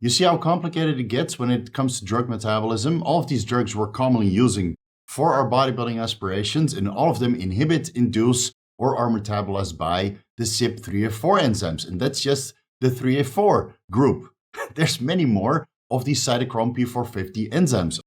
You see how complicated it gets when it comes to drug metabolism? All of these drugs we're commonly using for our bodybuilding aspirations, and all of them inhibit, induce, or are metabolized by the CYP3A4 enzymes. And that's just the 3A4 group. There's many more of these cytochrome P450 enzymes.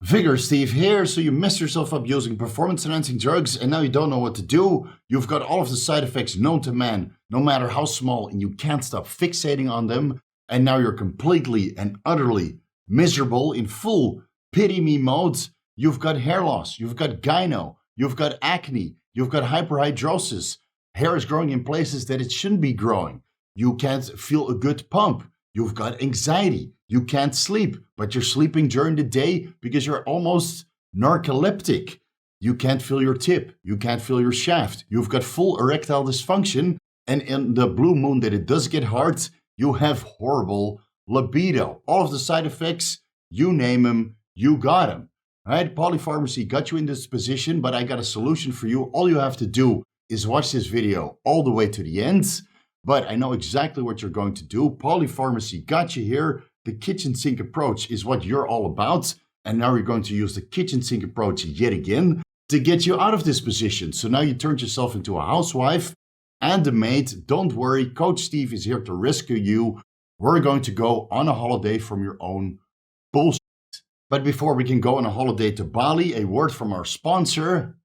Vigorous Steve here. So you messed yourself up using performance-enhancing drugs and now you don't know what to do. You've got all of the side effects known to man, no matter how small, and you can't stop fixating on them. And now you're completely and utterly miserable in full pity me mode. You've got hair loss, you've got gyno, you've got acne, you've got hyperhidrosis. Hair is growing in places that it shouldn't be growing. You can't feel a good pump. You've got anxiety. You can't sleep, but you're sleeping during the day because you're almost narcoleptic. You can't feel your tip. You can't feel your shaft. You've got full erectile dysfunction. And in the blue moon that it does get hard, you have horrible libido. All of the side effects, you name them, you got them. Right? Polypharmacy got you in this position, but I got a solution for you. All you have to do is watch this video all the way to the end. But I know exactly what you're going to do. Polypharmacy got you here. The kitchen sink approach is what you're all about. And now you're going to use the kitchen sink approach yet again to get you out of this position. So now you turned yourself into a housewife and a maid. Don't worry, Coach Steve is here to rescue you. We're going to go on a holiday from your own bullshit. But before we can go on a holiday to Bali, a word from our sponsor.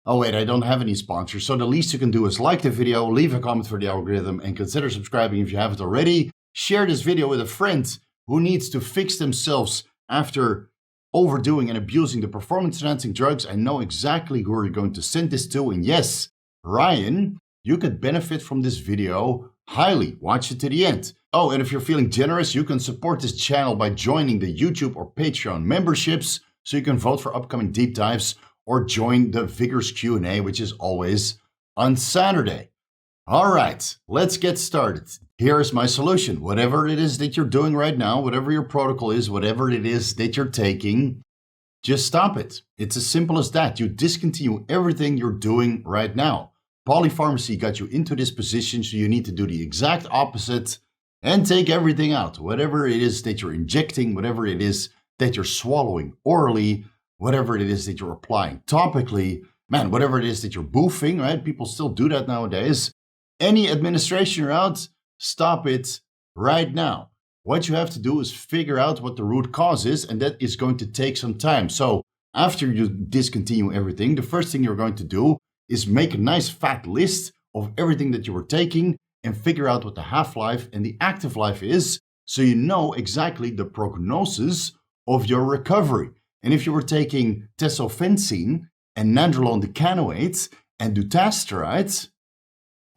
Oh wait, I don't have any sponsors, so the least you can do is like the video, leave a comment for the algorithm, and consider subscribing if you haven't already. Share this video with a friend who needs to fix themselves after overdoing and abusing the performance-enhancing drugs. I know exactly who you're going to send this to, and yes, Ryan, you could benefit from this video highly. Watch it to the end. Oh, and if you're feeling generous, you can support this channel by joining the YouTube or Patreon memberships, so you can vote for upcoming deep dives, or join the Vigorous Q&A, which is always on Saturday. All right, let's get started. Here is my solution. Whatever it is that you're doing right now, whatever your protocol is, whatever it is that you're taking, just stop it. It's as simple as that. You discontinue everything you're doing right now. Polypharmacy got you into this position, so you need to do the exact opposite and take everything out. Whatever it is that you're injecting, whatever it is that you're swallowing orally, whatever it is that you're applying topically, man, whatever it is that you're boofing, right? People still do that nowadays. Any administration route, stop it right now. What you have to do is figure out what the root cause is, and that is going to take some time. So after you discontinue everything, the first thing you're going to do is make a nice fat list of everything that you were taking and figure out what the half-life and the active life is, so you know exactly the prognosis of your recovery. And if you were taking tesofensine and nandrolone decanoate and dutasteride,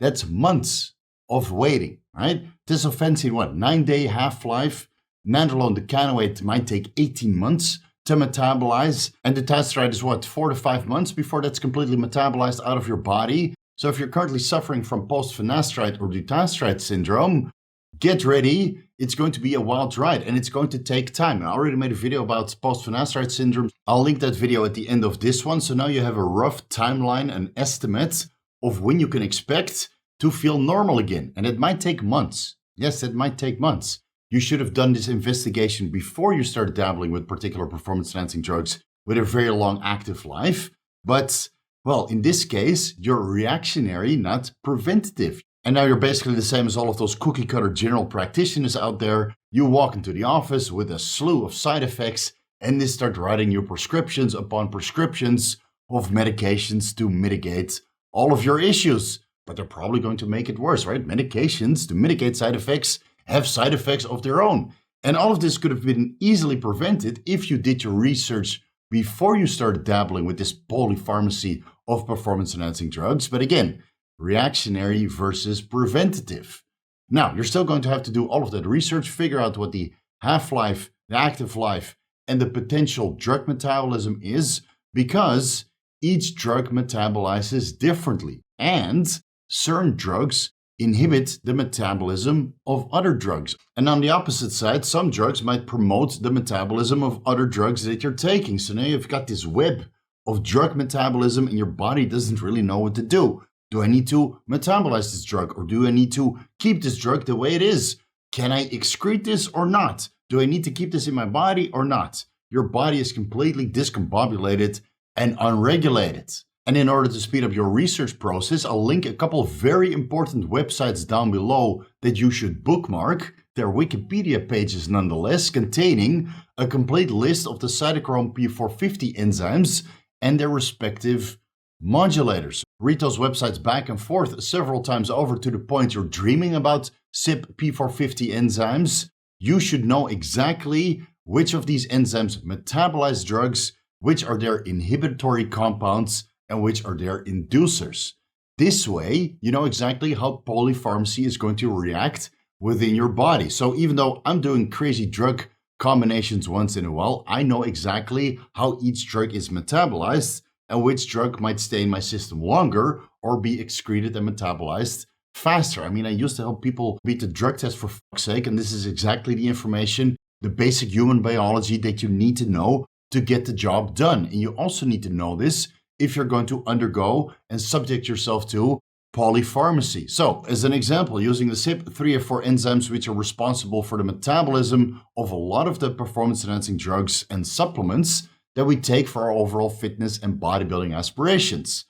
that's months of waiting, right? Tesofensine, 9-day half-life. Nandrolone decanoate might take 18 months to metabolize. And dutasteride is 4 to 5 months before that's completely metabolized out of your body. So if you're currently suffering from post-finasteride or dutasteride syndrome, get ready. It's going to be a wild ride and it's going to take time. I already made a video about post-finasteride syndrome. I'll link that video at the end of this one. So now you have a rough timeline, an estimate of when you can expect to feel normal again. And it might take months. Yes, it might take months. You should have done this investigation before you started dabbling with particular performance-enhancing drugs with a very long active life. But, well, in this case, you're reactionary, not preventative. And now you're basically the same as all of those cookie cutter general practitioners out there. You walk into the office with a slew of side effects and they start writing you prescriptions upon prescriptions of medications to mitigate all of your issues. But they're probably going to make it worse, right? Medications to mitigate side effects have side effects of their own. And all of this could have been easily prevented if you did your research before you started dabbling with this polypharmacy of performance-enhancing drugs. But again, reactionary versus preventative. Now, you're still going to have to do all of that research, figure out what the half-life, the active life, and the potential drug metabolism is, because each drug metabolizes differently. And certain drugs inhibit the metabolism of other drugs. And on the opposite side, some drugs might promote the metabolism of other drugs that you're taking. So now you've got this web of drug metabolism and your body doesn't really know what to do. Do I need to metabolize this drug, or do I need to keep this drug the way it is? Can I excrete this or not? Do I need to keep this in my body or not? Your body is completely discombobulated and unregulated. And in order to speed up your research process, I'll link a couple of very important websites down below that you should bookmark. They're Wikipedia pages nonetheless, containing a complete list of the Cytochrome P450 enzymes and their respective modulators. Read those websites back and forth several times over to the point you're dreaming about CYP450 enzymes. You should know exactly which of these enzymes metabolize drugs, which are their inhibitory compounds, and which are their inducers. This way, you know exactly how polypharmacy is going to react within your body. So even though I'm doing crazy drug combinations once in a while, I know exactly how each drug is metabolized and which drug might stay in my system longer or be excreted and metabolized faster. I mean, I used to help people beat the drug test for fuck's sake, and this is exactly the information, the basic human biology that you need to know to get the job done. And you also need to know this if you're going to undergo and subject yourself to polypharmacy. So, as an example, using the CYP3A4 enzymes, which are responsible for the metabolism of a lot of the performance-enhancing drugs and supplements that we take for our overall fitness and bodybuilding aspirations.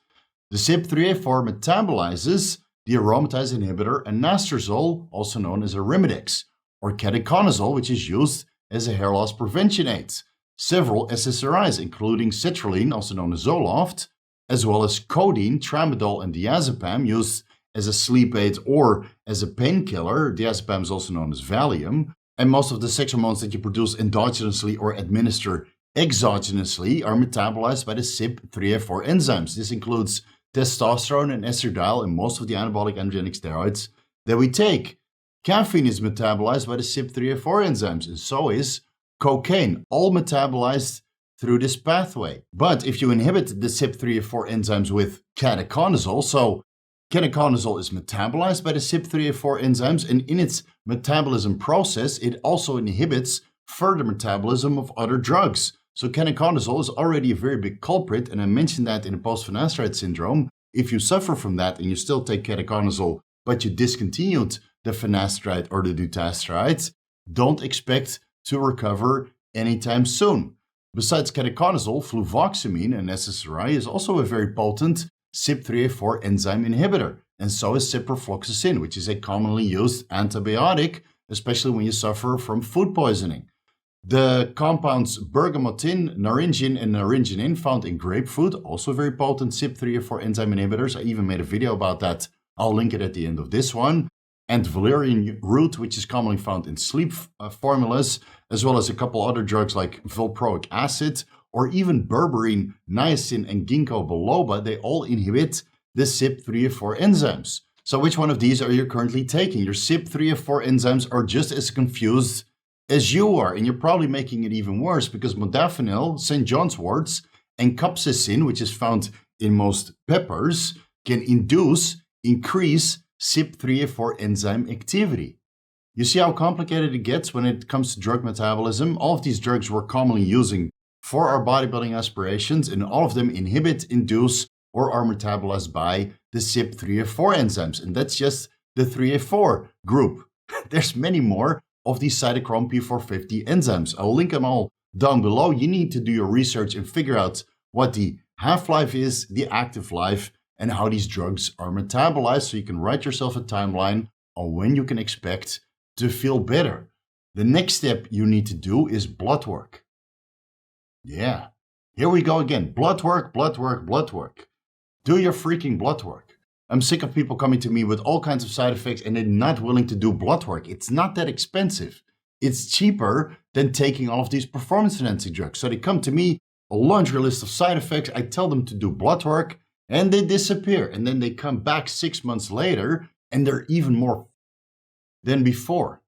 The CYP3A4 metabolizes the aromatase inhibitor anastrozole, also known as arimidex, or ketoconazole, which is used as a hair loss prevention aid. Several SSRIs, including citrulline, also known as Zoloft, as well as codeine, tramadol, and diazepam, used as a sleep aid or as a painkiller. Diazepam is also known as Valium. And most of the sex hormones that you produce endogenously or administer exogenously are metabolized by the CYP3A4 enzymes. This includes testosterone and estradiol and most of the anabolic androgenic steroids that we take. Caffeine is metabolized by the CYP3A4 enzymes, and so is cocaine, all metabolized through this pathway. But if you inhibit the CYP3A4 enzymes with ketoconazole, so ketoconazole is metabolized by the CYP3A4 enzymes, and in its metabolism process, it also inhibits further metabolism of other drugs. So ketoconazole is already a very big culprit, and I mentioned that in the post-finasteride syndrome. If you suffer from that and you still take ketoconazole, but you discontinued the finasteride or the dutasteride, don't expect to recover anytime soon. Besides ketoconazole, fluvoxamine, an SSRI, is also a very potent CYP3A4 enzyme inhibitor, and so is ciprofloxacin, which is a commonly used antibiotic, especially when you suffer from food poisoning. The compounds bergamotin, naringin, and naringenin found in grapefruit, also very potent CYP3A4 enzyme inhibitors. I even made a video about that. I'll link it at the end of this one. And valerian root, which is commonly found in sleep formulas, as well as a couple other drugs like valproic acid, or even berberine, niacin, and ginkgo biloba. They all inhibit the CYP3A4 enzymes. So which one of these are you currently taking? Your CYP3A4 enzymes are just as confused as you are, and you're probably making it even worse because modafinil, St. John's worts, and capsaicin, which is found in most peppers, can increase CYP3A4 enzyme activity. You see how complicated it gets when it comes to drug metabolism? All of these drugs we're commonly using for our bodybuilding aspirations, and all of them inhibit, induce, or are metabolized by the CYP3A4 enzymes. And that's just the 3A4 group. There's many more of these Cytochrome P450 enzymes. I'll link them all down below. You need to do your research and figure out what the half-life is, the active life, and how these drugs are metabolized, so you can write yourself a timeline on when you can expect to feel better. The next step you need to do is blood work. Yeah, here we go again. Blood work, blood work, blood work. Do your freaking blood work. I'm sick of people coming to me with all kinds of side effects and they're not willing to do blood work. It's not that expensive. It's cheaper than taking all of these performance-enhancing drugs. So they come to me, a laundry list of side effects. I tell them to do blood work and they disappear. And then they come back 6 months later and they're even more than before.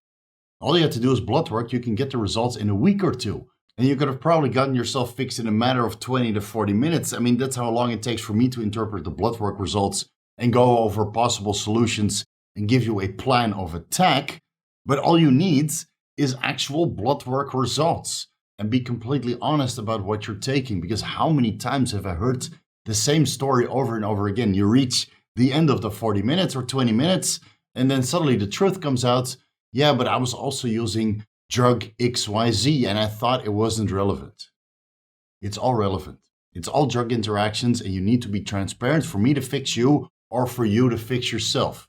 All you have to do is blood work. You can get the results in a week or two. And you could have probably gotten yourself fixed in a matter of 20 to 40 minutes. I mean, that's how long it takes for me to interpret the blood work results and go over possible solutions and give you a plan of attack. But all you need is actual blood work results, and be completely honest about what you're taking, because how many times have I heard the same story over and over again? You reach the end of the 40 minutes or 20 minutes, and then suddenly the truth comes out, yeah, but I was also using drug XYZ and I thought it wasn't relevant. It's all relevant. It's all drug interactions, and you need to be transparent for me to fix you or for you to fix yourself.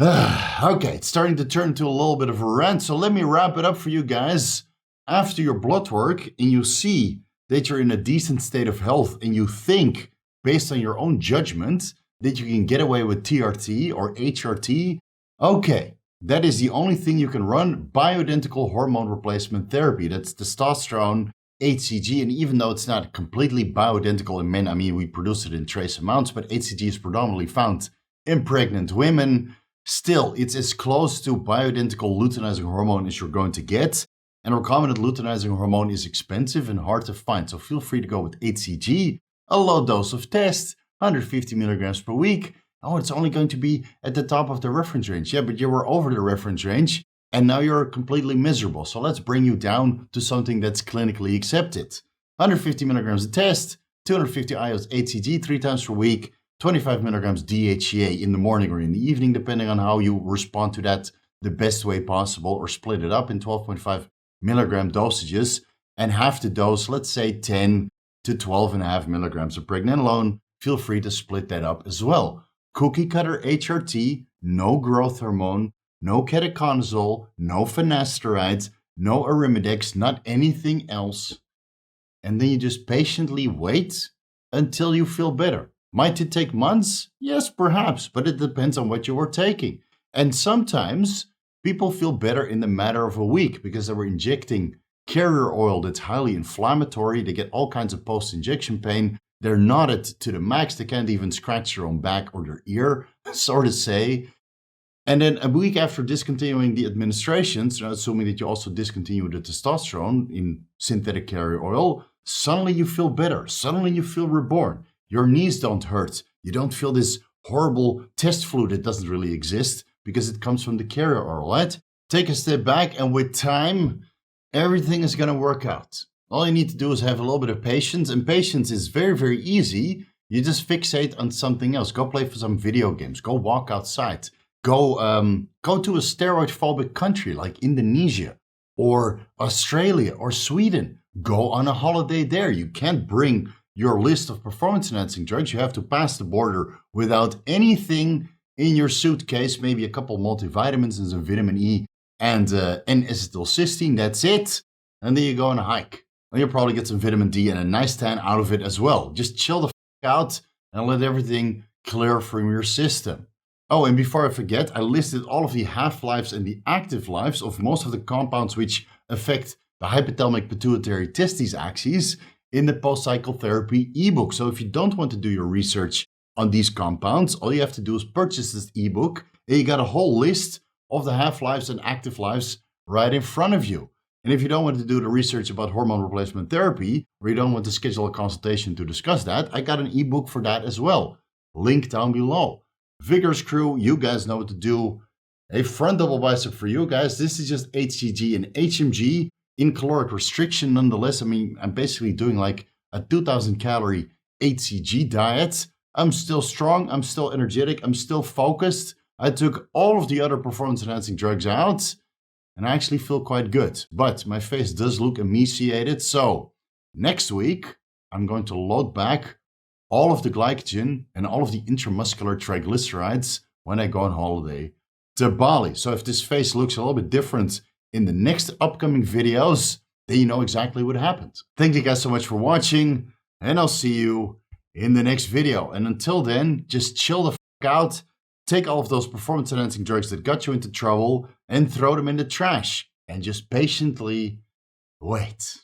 Okay, it's starting to turn into a little bit of a rant, so let me wrap it up for you guys. After your blood work and you see that you're in a decent state of health and you think, based on your own judgment, that you can get away with TRT or HRT, okay, that is the only thing you can run, bioidentical hormone replacement therapy. That's testosterone, HCG, and even though it's not completely bioidentical in men, I mean, we produce it in trace amounts, but HCG is predominantly found in pregnant women. Still, it's as close to bioidentical luteinizing hormone as you're going to get. And recombinant luteinizing hormone is expensive and hard to find. So feel free to go with HCG, a low dose of test, 150 milligrams per week. Oh, it's only going to be at the top of the reference range. Yeah, but you were over the reference range and now you're completely miserable. So let's bring you down to something that's clinically accepted. 150 milligrams a test, 250 IUs HCG 3 times per week, 25 milligrams DHEA in the morning or in the evening, depending on how you respond to that the best way possible, or split it up in 12.5 milligram dosages and half the dose, let's say 10 to 12.5 milligrams of pregnenolone. Feel free to split that up as well. Cookie cutter HRT, no growth hormone, no ketoconazole, no finasteride, no arimidex, not anything else. And then you just patiently wait until you feel better. Might it take months? Yes, perhaps, but it depends on what you were taking. And sometimes people feel better in the matter of a week because they were injecting carrier oil that's highly inflammatory. They get all kinds of post-injection pain. They're knotted to the max. They can't even scratch their own back or their ear, so to say. And then a week after discontinuing the administrations, assuming that you also discontinue the testosterone in synthetic carrier oil, suddenly you feel better. Suddenly you feel reborn. Your knees don't hurt. You don't feel this horrible test flu that doesn't really exist because it comes from the carrier oil, right? Take a step back, and with time, everything is going to work out. All you need to do is have a little bit of patience, and patience is very, very easy. You just fixate on something else. Go play for some video games. Go walk outside. Go to a steroid-phobic country like Indonesia or Australia or Sweden. Go on a holiday there. You can't bring your list of performance-enhancing drugs. You have to pass the border without anything in your suitcase, maybe a couple multivitamins and some vitamin E and N-acetylcysteine. That's it. And then you go on a hike. And you'll probably get some vitamin D and a nice tan out of it as well. Just chill the out and let everything clear from your system. Oh, and before I forget, I listed all of the half-lives and the active lives of most of the compounds which affect the hypothalamic pituitary testes axis in the post-psychotherapy ebook. So if you don't want to do your research on these compounds, all you have to do is purchase this ebook, and you got a whole list of the half-lives and active lives right in front of you. And if you don't want to do the research about hormone replacement therapy, or you don't want to schedule a consultation to discuss that, I got an ebook for that as well. Link down below. Vigorous crew, you guys know what to do. A front double bicep for you guys. This is just HCG and HMG in caloric restriction nonetheless. I mean, I'm basically doing like a 2,000 calorie HCG diet. I'm still strong. I'm still energetic. I'm still focused. I took all of the other performance enhancing drugs out and I actually feel quite good. But my face does look emaciated. So next week, I'm going to load back all of the glycogen and all of the intramuscular triglycerides when I go on holiday to Bali. So if this face looks a little bit different in the next upcoming videos, then you know exactly what happened. Thank you guys so much for watching, and I'll see you in the next video. And until then, just chill the fuck out, take all of those performance enhancing drugs that got you into trouble and throw them in the trash, and just patiently wait.